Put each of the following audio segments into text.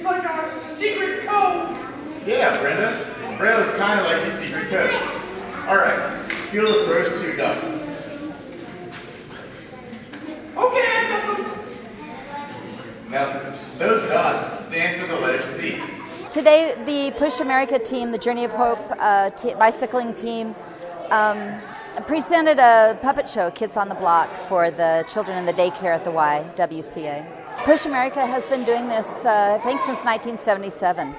like our secret code. Yeah, Brenda. Braille's kind of like the secret code. All right, feel the first two dots. Okay, I got them. Now, those dots stand for the letter C. Today, the Push America team, the Journey of Hope bicycling team, presented a puppet show, Kids on the Block, for the children in the daycare at the YWCA. Push America has been doing this, I think, since 1977.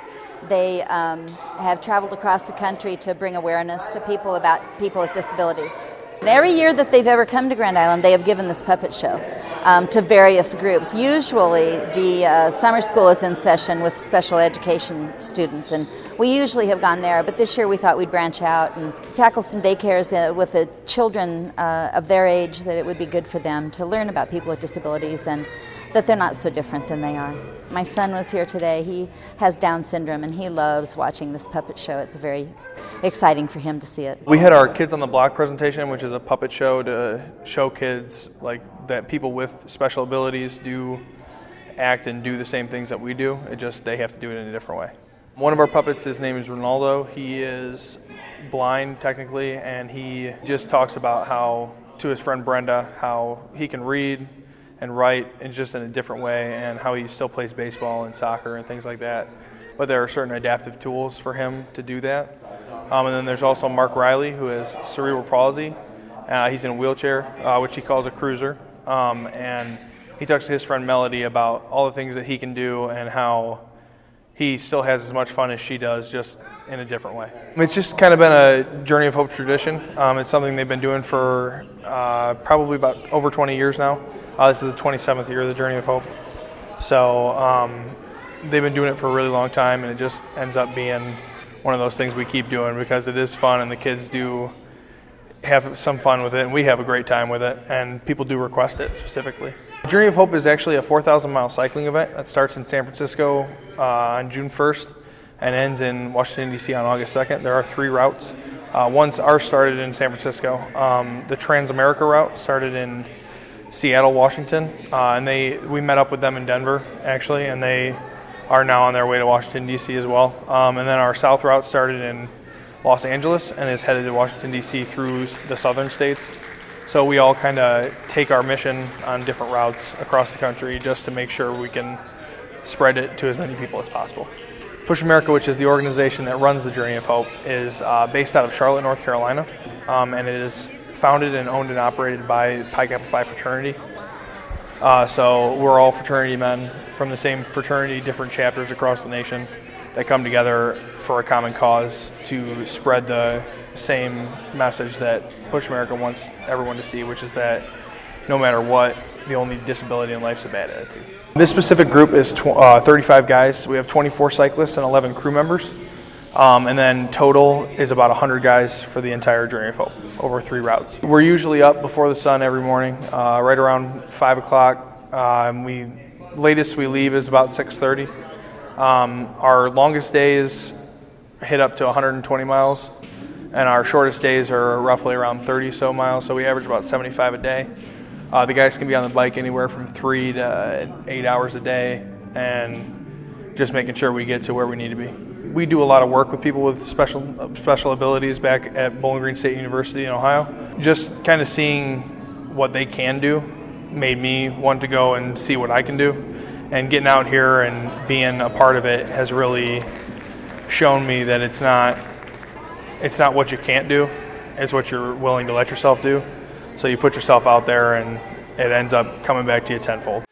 They have traveled across the country to bring awareness to people about people with disabilities. And every year that they've ever come to Grand Island, they have given this puppet show to various groups. Usually the summer school is in session with special education students, and we usually have gone there, but this year we thought we'd branch out and tackle some daycares with the children of their age, that it would be good for them to learn about people with disabilities and that they're not so different than they are. My son was here today. He has Down syndrome and he loves watching this puppet show. It's very exciting for him to see it. We had our Kids on the Block presentation, which is a puppet show to show kids like that people with special abilities do act and do the same things that we do. It just they have to do it in a different way. One of our puppets, his name is Ronaldo. He is blind technically, and he just talks about how, to his friend Brenda, how he can read and write in just in a different way, and how he still plays baseball and soccer and things like that. But there are certain adaptive tools for him to do that. And then there's also Mark Riley, who has cerebral palsy. He's in a wheelchair, which he calls a cruiser. And he talks to his friend Melody about all the things that he can do and how he still has as much fun as she does, just in a different way. It's just kind of been a Journey of Hope tradition. It's something they've been doing for probably about over 20 years now. This is the 27th year of the Journey of Hope. So they've been doing it for a really long time, and it just ends up being one of those things we keep doing because it is fun and the kids do have some fun with it, and we have a great time with it, and people do request it specifically. Journey of Hope is actually a 4,000-mile cycling event that starts in San Francisco on June 1st and ends in Washington, D.C. on August 2nd. There are 3 routes. Ours started in San Francisco. The Trans-America route started in Seattle, Washington, and we met up with them in Denver, actually, and they are now on their way to Washington, D.C. as well. And then our South route started in Los Angeles and is headed to Washington, D.C. through the southern states. So we all kind of take our mission on different routes across the country just to make sure we can spread it to as many people as possible. Push America, which is the organization that runs the Journey of Hope, is based out of Charlotte, North Carolina, and it is founded and owned and operated by Pi Kappa Phi fraternity. So we're all fraternity men from the same fraternity, different chapters across the nation that come together for a common cause to spread the same message that Push America wants everyone to see, which is that no matter what, the only disability in life is a bad attitude. This specific group is 35 guys. We have 24 cyclists and 11 crew members. And then total is about 100 guys for the entire Journey of Hope over 3 routes. We're usually up before the sun every morning, right around 5 o'clock. Latest we leave is about 6:30. Our longest days hit up to 120 miles, and our shortest days are roughly around 30 so miles, so we average about 75 a day. The guys can be on the bike anywhere from 3 to 8 hours a day, and just making sure we get to where we need to be. We do a lot of work with people with special abilities back at Bowling Green State University in Ohio. Just kind of seeing what they can do made me want to go and see what I can do. And getting out here and being a part of it has really shown me that it's not what you can't do, it's what you're willing to let yourself do. So you put yourself out there and it ends up coming back to you tenfold.